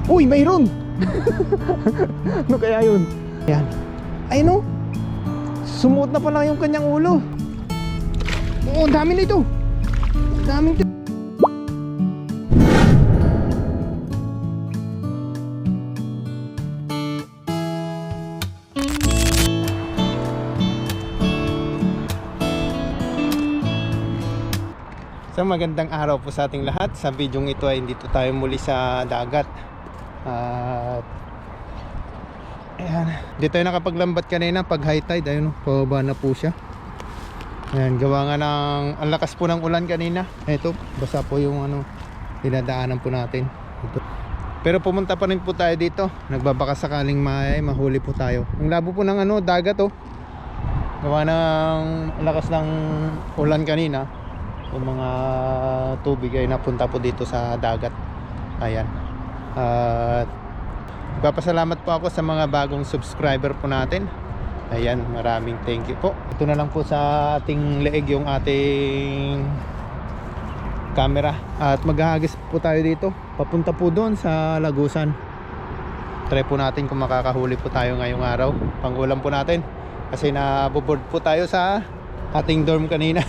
Uy, mayroon! Ano kaya yun? Ayan. Ay no, sumuot na pala yung kanyang ulo. Oo, ang dami nito. Daming to. So magandang araw po sa ating lahat. Sa video ito ay dito tayo muli sa dagat. At ayan, dito tayo nakapaglambat kanina pag high tide. Ayun, pababa na po siya. Ayan, gawa nga ng ang lakas po ng ulan kanina. Ito, basa po yung dinadaanan po natin ito. Pero pumunta pa rin po tayo dito. Nagbabaka sakaling mahuli po tayo. Ang labo po ng dagat gawa ng lakas ng ulan kanina. Yung mga tubig ay napunta po dito sa dagat. Ayan. At papasalamat po ako sa mga bagong subscriber po natin. Ayan, maraming thank you po. Ito na lang po sa ating leeg yung ating camera. At maghahagis po tayo dito. Papunta po doon sa Lagusan. Try po natin kung makakahuli po tayo ngayong araw. Pangulam po natin. Kasi naboboard po tayo sa ating dorm kanina.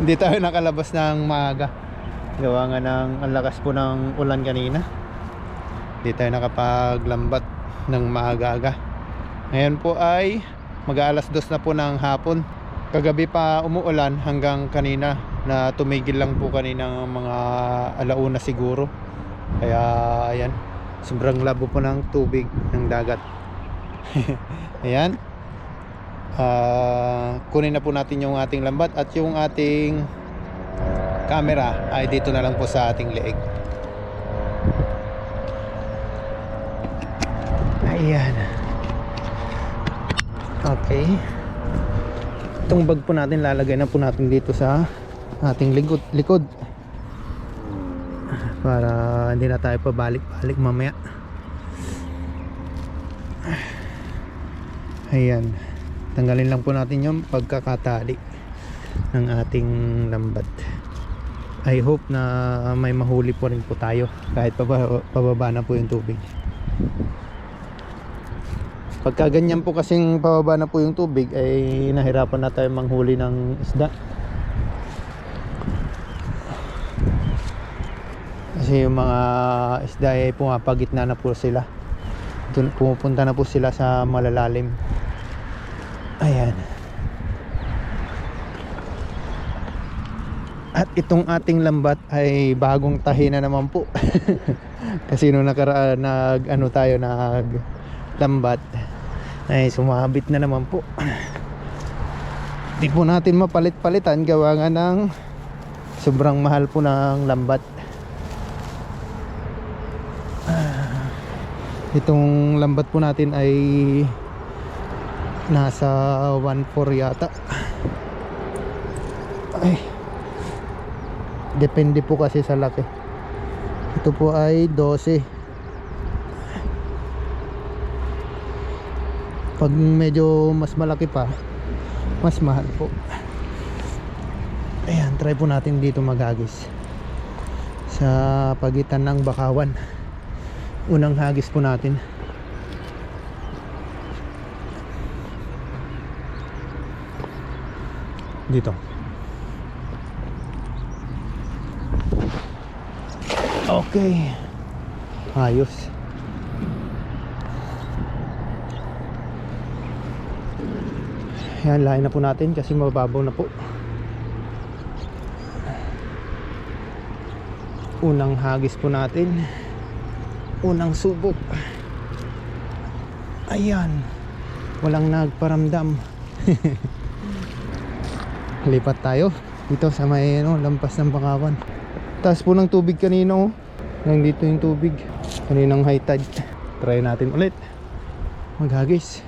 Hindi tayo nakalabas ng maaga. Gawa nga ng ang lakas po ng ulan kanina. Hindi tayo nakapaglambat ng maaga-aga. Ngayon po ay mag-aalas 2 na po ng hapon. Kagabi pa umuulan hanggang kanina na tumigil lang po kanina ng mga alauna siguro. Kaya ayan, sobrang labo po ng tubig ng dagat. Ayan. Kunin na po natin yung ating lambat at yung ating camera ay dito na lang po sa ating leeg. Ayan. Okay. Itong bag po natin lalagay na po natin dito sa ating likod para hindi na tayo pabalik-balik mamaya. Ayan. Tanggalin lang po natin yung pagkakatali ng ating lambat. I hope na may mahuli po rin po tayo kahit pababa na po yung tubig. Pagka ganyan po kasing pababa na po yung tubig ay nahirapan na tayo manghuli ng isda. Kasi yung mga isda ay pumapagitna na po sila. Pumupunta na po sila sa malalalim. Ayan. At itong ating lambat ay bagong tahi na naman po. Kasi nung nakaraan naglambat ay sumabit na naman po. Di po natin mapalit-palitan gawa nga ng sobrang mahal po ng lambat. Itong lambat po natin ay nasa 1.4 yata. Ay, depende po kasi sa laki. Ito po ay 12. Pag medyo mas malaki pa, mas mahal po. Ayan, try po natin dito maghagis sa pagitan ng Bakawan. Unang hagis po natin. Dito. Okay. Ayos. Ayan, lahin na po natin kasi mababaw na po. Unang hagis po natin. Unang subok. Ayan. Walang nagparamdam. Lipat tayo dito sa may lampas ng Bakawan. Taas po ng tubig kanino. Nandito yung tubig kaninang high tide. Try natin ulit maghagis.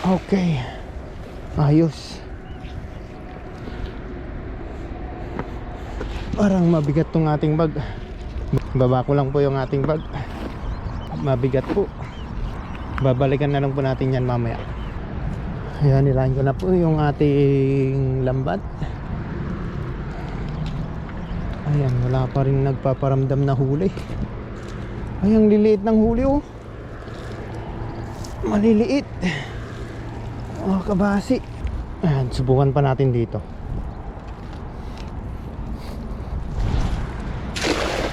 Okay, ayos. Parang mabigat tong ating bag. Baba ko lang po yung ating bag. Mabigat po. Babalikan na lang po natin yan mamaya. Ayan, nilahin ko na po yung ating lambat. Ayan, wala pa rin nagpaparamdam na huli. Ay, ang liliit ng huli oh. Maliliit. Oh, kabasi. Ayan, subukan pa natin dito.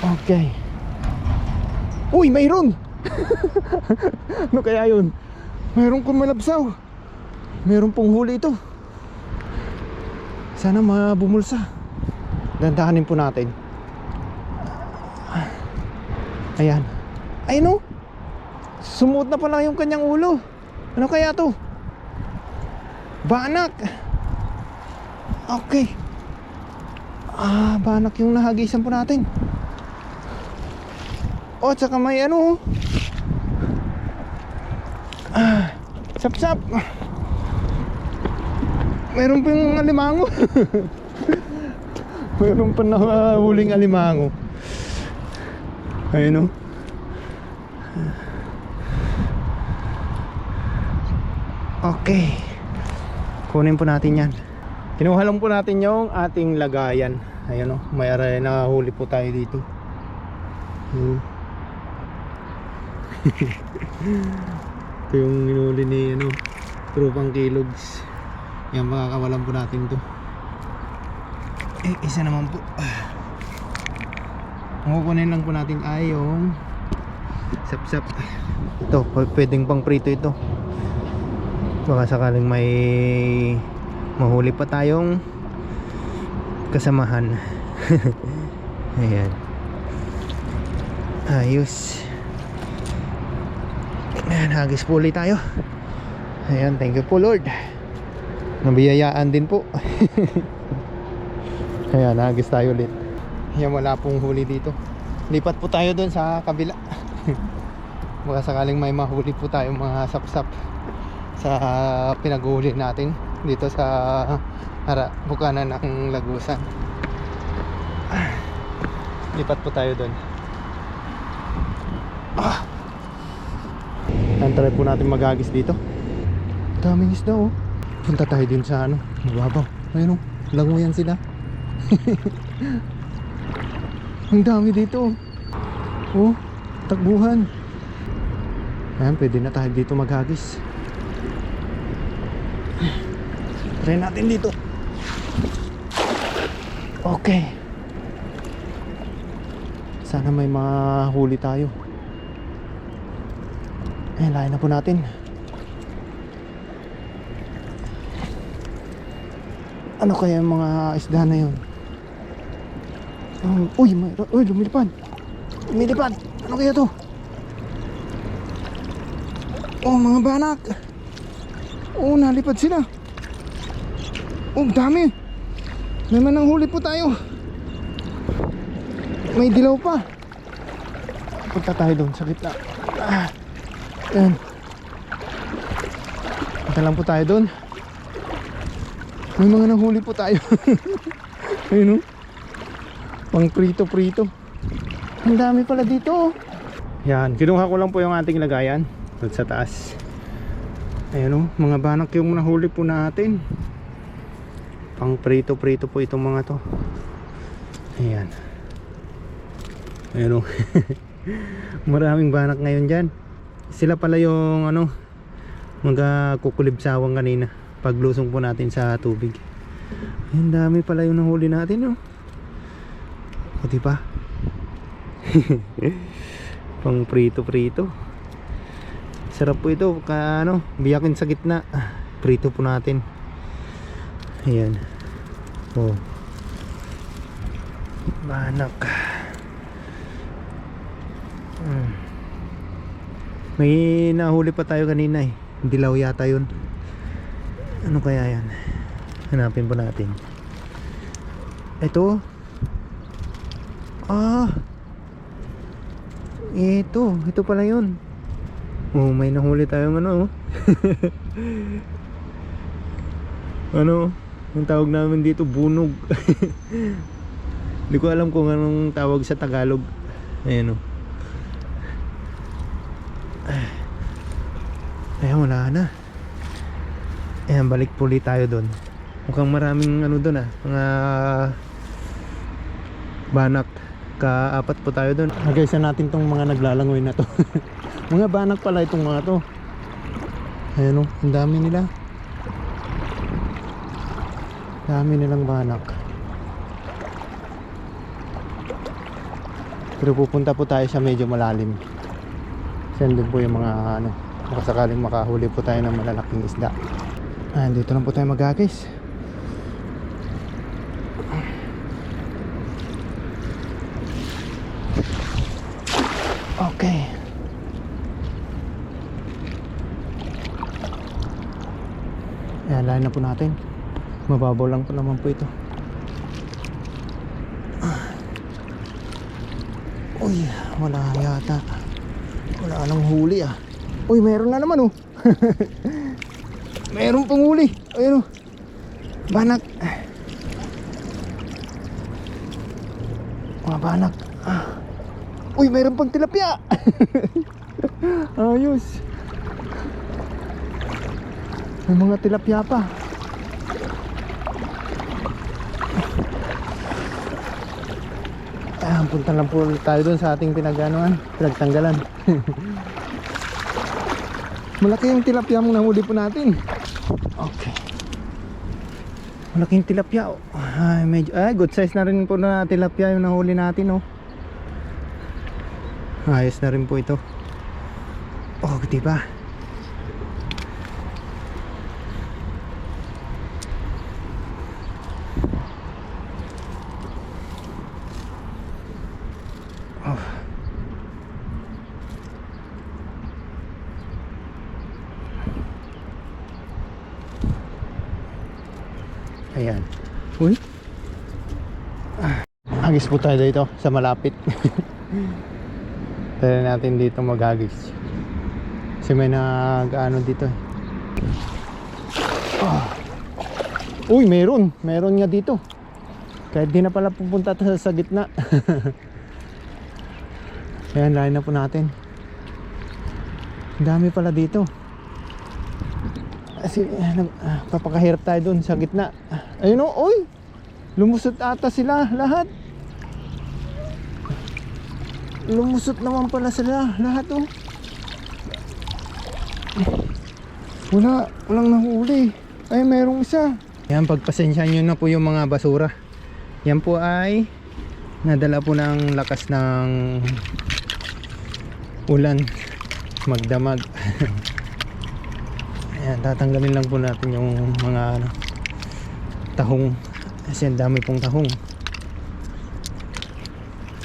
Okay. Uy, mayroon! Ano kaya yun? Mayroon kong malabsaw. Mayroon pong huli ito. Sana mabumulsa. Dandahanin po natin. Ayan. Ay no, sumuot na pala yung kanyang ulo. Ano kaya to? Banak. Okay. Banak yung nahagisan po natin. Oh, tsaka may ano. Sap sap. Mayroon pa yung alimango. Mayroon pa na huling alimango. Ayun o. Okay. Kunin po natin yan. Kinuha lang po natin yung ating lagayan. Ayun o. May aray na huli po tayo dito. Ito yung hinuli ni Tropang Kilogs. Yan, makakawalan po natin to. Isa naman po. Kukunin lang po natin ay yung sap-sap. Ito, pwedeng pang prito ito. Baka sakaling may mahuli pa tayong kasamahan. Ayan. Ayos. Ayan, hagis po ulit tayo. Ayan, thank you po Lord. Nabiyayaan din po. Ayan, hagis tayo ulit. Ayan, wala pong huli dito. Lipat po tayo dun sa kabila. Baka sakaling may mahuli po tayong mga sapsap sa pinaghuli natin dito sa bukanan ng Lagusan. Lipat po tayo dun. Try po natin maghagis dito. Daming isda oh. Punta tayo din sa mababaw. Ayun oh, langoyan sila. Ang dami dito oh. Takbuhan. Ayan, pwede na tayo dito maghagis. Try natin dito. Okay. Sana may mahuli tayo. Ayan, layan na po natin. Ano kaya yung mga isda na yun? Uy, lumilipad. Lumilipad. Ano kaya to? Oh, mga banak. Oh, nalipad sila. Oh, dami. May mananghuli po tayo. May dilaw pa. Punta tayo doon sa gitna. Ayan. Punta lang po tayo doon. May mga nanghuli po tayo. Ayun o. Pang prito-prito. Ang dami pala dito. Yan, kinuha ko lang po yung ating lagayan doon sa taas. Ayan o, mga banak yung nahuli po natin. Pang prito-prito po itong mga to. Ayan. Ayan o. Maraming banak ngayon dyan. Sila pala yung mga kukulibsawang kanina paglusong po natin sa tubig. Ayan, dami pala yung nahuli natin o diba? Pang prito-prito. Sarap po ito biyakin sa gitna. Prito po natin. Ayan. Oh, banak. May nahuli pa tayo kanina dilaw yata yun. Ano kaya yan? Hanapin po natin. Ito. Ito pala yun. Oh, may nahuli tayong ang tawag namin dito, bunog. Hindi ko alam kung anong tawag sa Tagalog. Ayan o. Ayan, wala na. Ayan, balik puli tayo doon. Mukhang maraming doon mga banak. Kaapat po tayo doon. Nagaysa natin tong mga naglalangoy na to. Mga banak pala itong mga to. Ayan o, ang dami nila. Dami nilang banak. Pero pupunta po tayo sa medyo malalim. Kasi doon po yung mga ano, makasakaling makahuli po tayo ng malalaking isda. Dito lang po tayo mag-agis. Okay. Ayan, lahin na po natin. Mababaw lang po naman po ito. Uy, wala yata. Wala nang huli ah. Uy, meron na naman oh. Meron pang huli. Ayun oh. Banak. Mga banak. Uy, meron pang tilapia. Ayos. May mga tilapia pa. Punta lang po tayo dun sa ating pinagtanggalan. Malaki yung tilapia mong nahuli po natin. Okay. Malaking tilapia. Good size na rin po na tilapia yung nahuli natin oh. Ayos na rin po ito. Oh, diba? Oh. Ayan. Uy. Agis po tayo dito sa malapit. Tayo natin dito maghagis. Kasi may nag-ano dito eh. Uy, meron nga dito. Kahit di na pala pupunta sa gitna. Ayan, lahin na po natin. Dami pala dito. Kasi papakahirap tayo dun sa gitna. Ayun o, uy, lumusot ata sila lahat. Lumusot naman pala sila lahat oh. Walang nahuli. Ay, mayroong isa. Yan, pagpasensya nyo na po yung mga basura. Yan po ay nadala po ng lakas ng ulan, magdamag. Ayan, tatanggalin lang po natin yung mga tahong. Kasi ang dami pong tahong.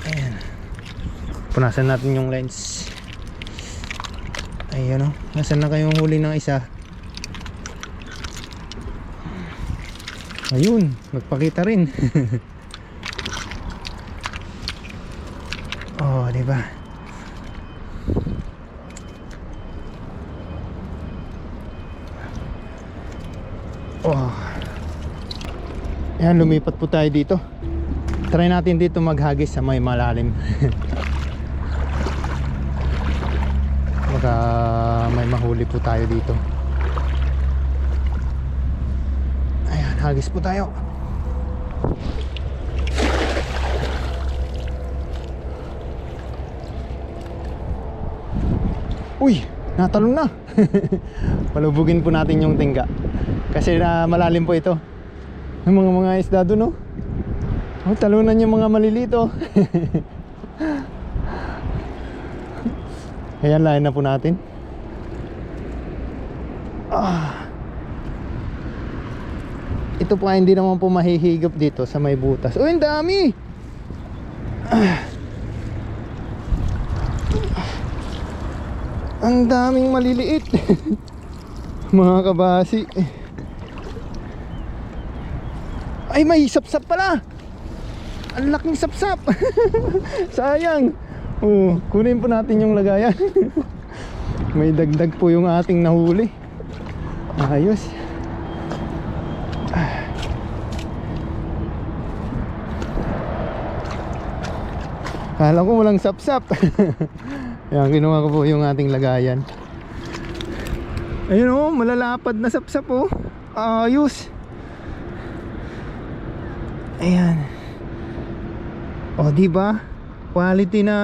Ayan, punasan natin yung lens. Ayan o, nasan na kayong huli ng isa? Ayun, magpakita rin. Oh, diba? Oh. Ayan, lumipat po tayo dito. Try natin dito maghagis sa may malalim. Baka may mahuli po tayo dito. Ayan, hagis po tayo. Uy, natalon na. Palubugin po natin yung tingga. Kasi malalim po ito. Yung mga isda doon, oh, talunan yung mga malilito. Ayan, lahin na po natin. Ito po ay hindi naman po mahihigop dito sa may butas. Uy, ang dami. Ang daming maliliit. Mga kabasi. Ay, may sapsap pala. Ang laking sapsap. Sayang. Kunin po natin yung lagayan. May dagdag po yung ating nahuli. Ayos. Kala ko walang sapsap. Yan, kinuha ko po yung ating lagayan. Ayun oh, malalapad na sapsap oh. Ayos. Ayan. O, di ba? Quality na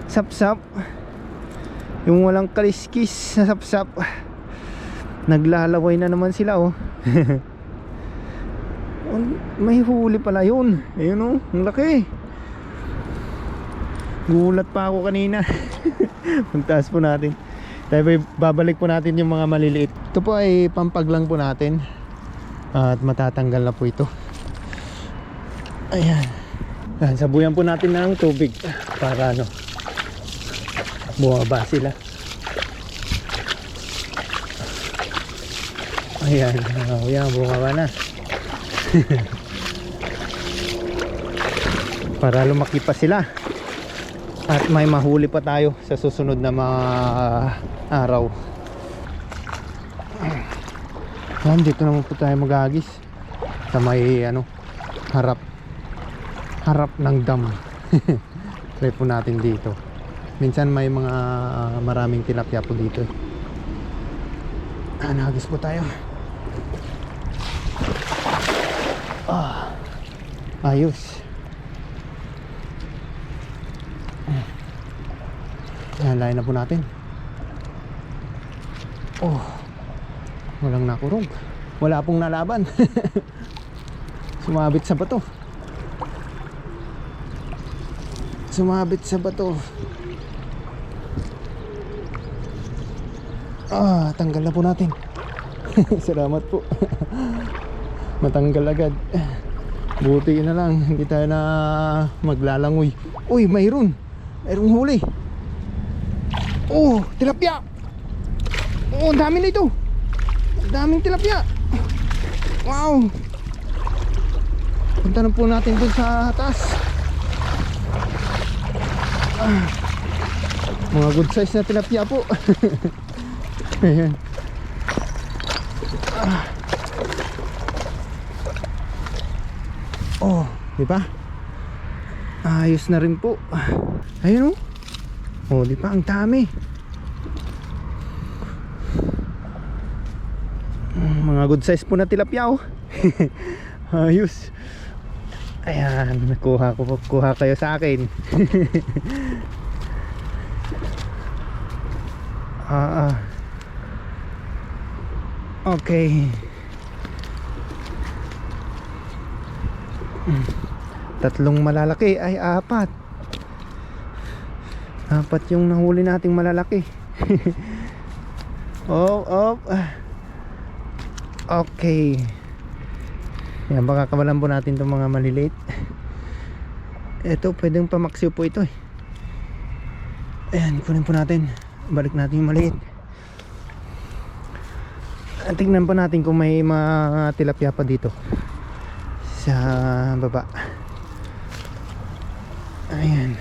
sapsap. Yung walang kaliskis na sapsap. Naglalaway na naman sila, oh. May huli pala yun. Ayun, oh, ang laki. Gulat pa ako kanina. Pagtaas po natin. Tayo babalik po natin yung mga maliliit. Ito po ay pampaglang po natin. At matatanggal na po ito. Ayan. Sabuyan po natin ng tubig para ano, bumaba sila. Ayan, ayan, bumaba na. Para lumaki pa sila. At may mahuli pa tayo sa susunod na mga araw. Ayan, dito naman po tayo magagis sa may ano, harap ng dam. Try po natin dito. Minsan may mga maraming tilapia po dito. Nagis po tayo. Ayos. Lain na po natin. Oh, walang nakurog. Wala pong nalaban. Sumabit sa bato. Sumabit sa bato. Tanggal na po natin. Salamat po. Matanggal agad. Buti na lang hindi tayo na maglalangoy. Uy, mayroong huli. Oh, tilapia. Oh, dami na ito. Daming tilapia. Wow. Punta na po natin dun sa taas. Mga good size na tilapia po. Ayan. Oh, di ba? Ayos na rin po. Ayun, oh. Oh, di ba? Ang dami. Mga good size po na tilapia, oh. Ayos. Ayan, kuha kayo sa akin. Okay. Tatlong malalaki ay apat yung nahuli nating malalaki. Okay. Yan, baka kawalan po natin itong mga maliliit. Ito, pwedeng pamaksiw po ito, eh. Ayan, kunin po natin. Balik natin yung maliit. Tingnan po natin kung may mga tilapia pa dito sa baba. Ayan.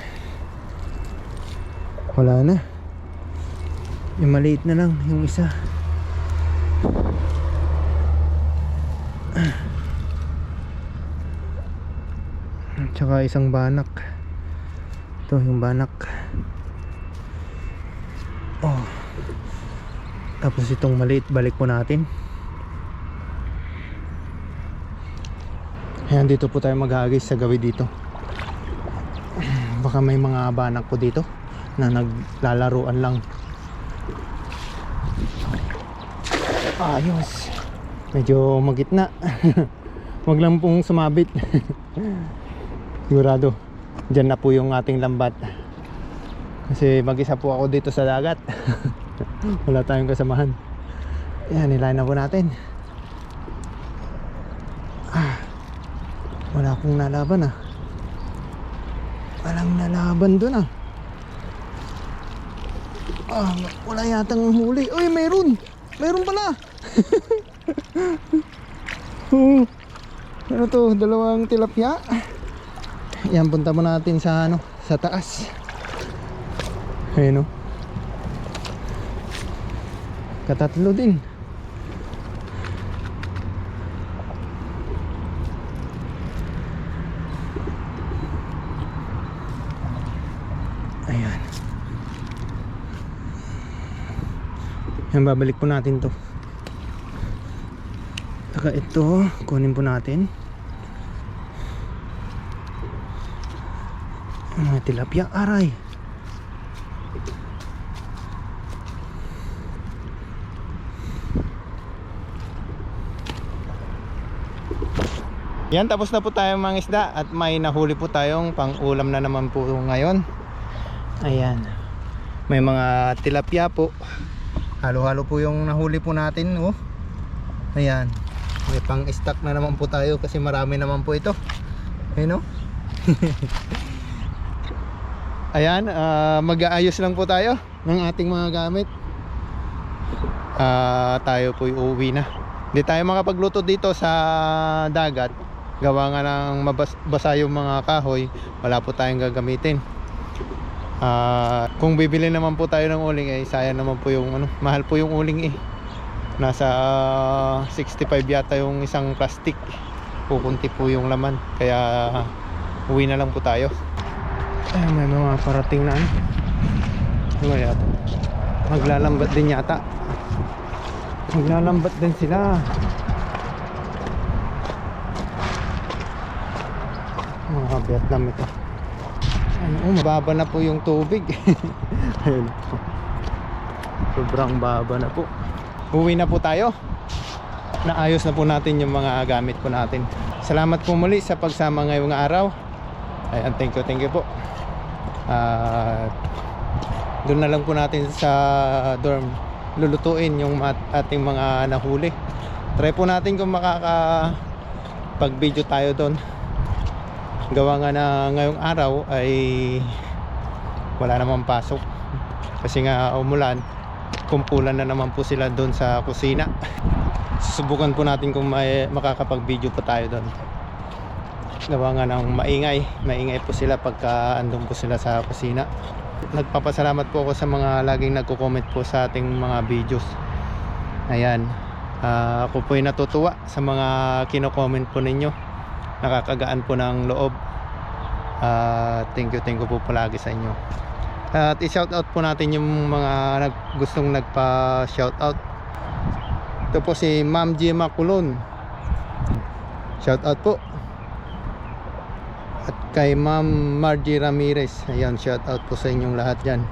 Wala na. Yung maliit na lang, yung isa. Tsaka isang banak. Ito yung banak. Oh. Tapos itong maliit, balik po natin. Ayan, dito po tayo maghagis sa gawi dito. Baka may mga banak po dito na naglalaruan lang. Ayos. Medyo magitna. Wag lang pong sumabit. Sigurado dyan na po yung ating lambat. Kasi mag-isa po ako dito sa dagat. Wala tayong kasamahan. Ayan, nilayan na po natin. Wala akong nalaban, ah. Walang nalaban dun, ah. Wala yatang huli. Uy, mayroon pala. Ano to, dalawang tilapia. Yan, punta mo natin sa ano, sa taas. Ayun, oh. Katatlo din. Ayan. Yan, babalik po natin to. Saka ito, kunin po natin. Mga tilapia, aray. Yan, tapos na po tayo mga isda at may nahuli po tayong pang ulam na naman po ngayon. Ayan, may mga tilapia po. Halo-halo po yung nahuli po natin, oh. Ayan, may pang stock na naman po tayo kasi marami naman po ito. Ayan, oh. Ayan, mag-aayos lang po tayo ng ating mga gamit. Tayo po uuwi na. Hindi tayo makapagluto dito sa dagat. Gawa nga ng mabasa yung mga kahoy, wala po tayong gagamitin. Kung bibili naman po tayo ng uling, eh sayang naman po yung mahal po yung uling eh. Nasa 65 yata yung isang plastic. Pukunti po yung laman, kaya uwi na lang po tayo. Ay, may mga parating na ano yata, maglalambat din yata. Maglalambat din sila. Mga Vietnam ito. Mababa na po yung tubig. Ayun. Sobrang baba na po. Uwi na po tayo. Naayos na po natin yung mga gamit po natin. Salamat po muli sa pagsama ngayong araw. Ayan, thank you po. Doon na lang po natin sa dorm lulutuin yung ating mga nahuli. Try po natin kung makakapag video tayo doon. Gawa nga na ngayong araw ay wala namang pasok kasi nga umulan, kumpulan na naman po sila doon sa kusina. Susubukan po natin kung may makakapag video pa tayo doon. Gawa nga ng maingay po sila pagka andun po sila sa kusina. Nagpapasalamat po ako sa mga laging nagko-comment po sa ating mga videos. Ayan, ako po ay natutuwa sa mga kino-comment po ninyo. Nakakagaan po ng loob. Thank you po palagi sa inyo. At i-shoutout po natin yung mga gustong nagpa-shoutout. Ito po si Ma'am Gemma Kulon. Shoutout po. At kay Ma'am Margie Ramirez. Ayan, shoutout po sa inyong lahat dyan.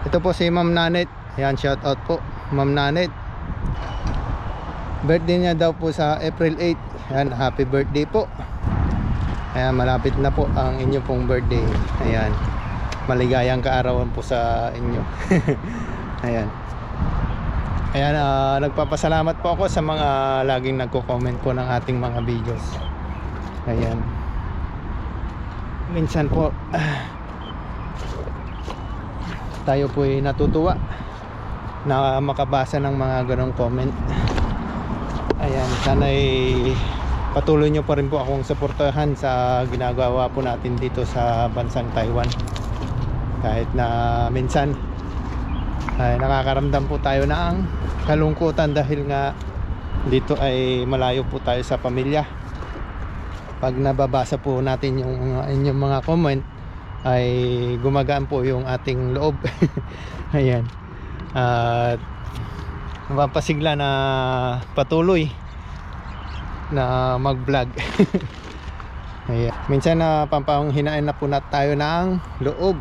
Ito po si Ma'am Nanet. Ayan, shoutout po Ma'am Nanet. Birthday niya daw po sa April 8. Ayan, happy birthday po. Ayan, malapit na po ang inyo pong birthday. Ayan, maligayang kaarawan po sa inyo. Ayan. Ayan, nagpapasalamat po ako sa mga laging nagko-comment po ng ating mga videos. Ayan. Minsan po tayo po ay natutuwa na makabasa ng mga ganong comment. Ayan, sana ay patuloy nyo pa rin po akong suportahan sa ginagawa po natin dito sa bansang Taiwan. Kahit na minsan ay nakakaramdam po tayo ng kalungkutan dahil nga dito ay malayo po tayo sa pamilya. Pag nababasa po natin yung inyong mga comment ay gumagaan po yung ating loob. Ayan. At mapapasigla na patuloy na mag-vlog. Ayan. Minsan na pampanghinaan na po tayo ng loob.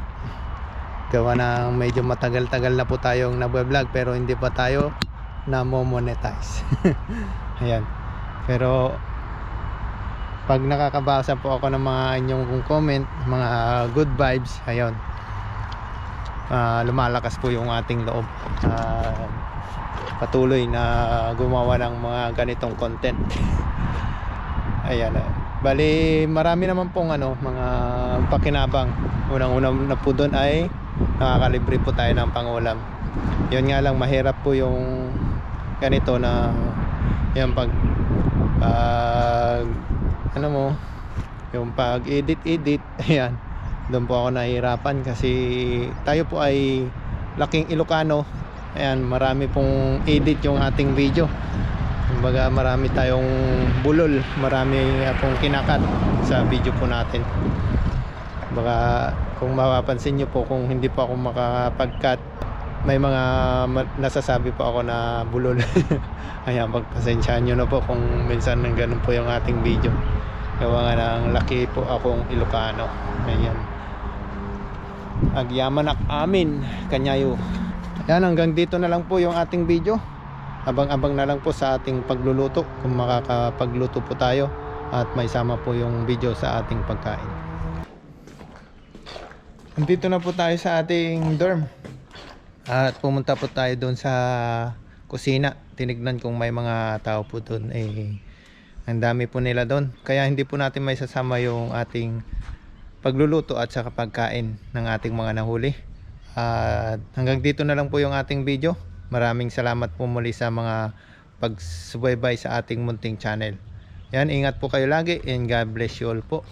Gawa ng medyo matagal-tagal na po tayong nag-vlog pero hindi pa tayo na-monetize. Ayan. Pero pag nakakabasa po ako ng mga inyong comment, mga good vibes, ayun, lumalakas po yung ating loob. Patuloy na gumawa ng mga ganitong content. Ayan, bali marami naman pong mga pakinabang. Unang-unang na po doon ay nakakalibre po tayo ng pangulam. Yun nga lang, mahirap po yung ganito na yung yung pag edit. Ayan, doon po ako nahihirapan kasi tayo po ay laking Ilocano. Ayan, marami pong edit yung ating video. Kumbaga marami tayong bulol, marami akong kinakat sa video po natin. Baka kung mapapansin nyo po, kung hindi po ako makapag-cut, may mga nasasabi po ako na bulol. Ayan, pagpasensyaan nyo na po kung minsan ganun po yung ating video. gawa nga ng laki po akong Ilocano. Ayan, agyaman ak amin kanyayo. Yan, hanggang dito na lang po yung ating video. Abang-abang na lang po sa ating pagluluto, kung makakapagluto po tayo at may sama po yung video sa ating pagkain. Nandito na po tayo sa ating dorm at pumunta po tayo doon sa kusina. Tinignan kung may mga tao po doon. Ang dami po nila doon, kaya hindi po natin may sasama yung ating pagluluto at saka pagkain ng ating mga nahuli. At hanggang dito na lang po yung ating video. Maraming salamat po muli sa mga pagsubaybay sa ating munting channel. Yan, ingat po kayo lagi and God bless you all po.